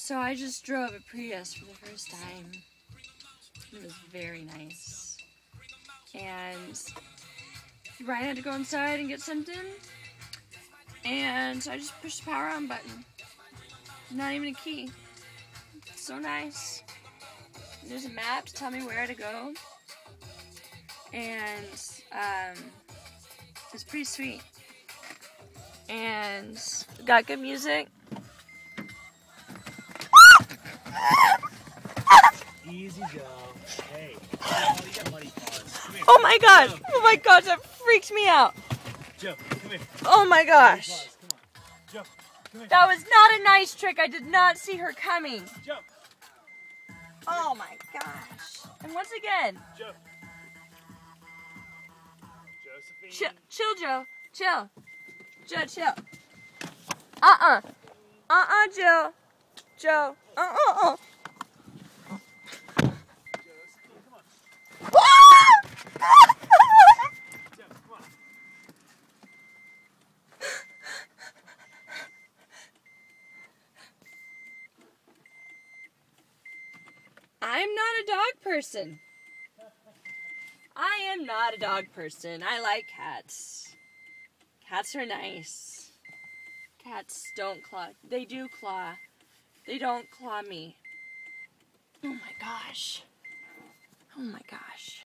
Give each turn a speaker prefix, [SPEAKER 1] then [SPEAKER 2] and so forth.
[SPEAKER 1] So I just drove a Prius for the first time. It was very nice. And Ryan had to go inside and get something. And so I just pushed the power on button. Not even a key. It's so nice. And there's a map to tell me where to go. And it's pretty sweet. And got good music.
[SPEAKER 2] Easy Joe. Hey. You got muddy paws. Come here.
[SPEAKER 1] Oh my god!
[SPEAKER 2] Joe.
[SPEAKER 1] Oh my god, that freaked me out!
[SPEAKER 2] Joe, come here.
[SPEAKER 1] Oh my gosh!
[SPEAKER 2] Come on. Joe, come here.
[SPEAKER 1] That was not a nice trick. I did not see her coming.
[SPEAKER 2] Joe.
[SPEAKER 1] Oh my gosh. And once again.
[SPEAKER 2] Joe. Josephine.
[SPEAKER 1] Chill, Joe. Chill. Joe, chill. Joe. Joe.
[SPEAKER 2] Josephine, come on. Joe, come on.
[SPEAKER 1] I'm not a dog person. I am not a dog person. I like cats. Cats are nice. Cats don't claw. They do claw. They don't claw me. Oh my gosh. Oh my gosh.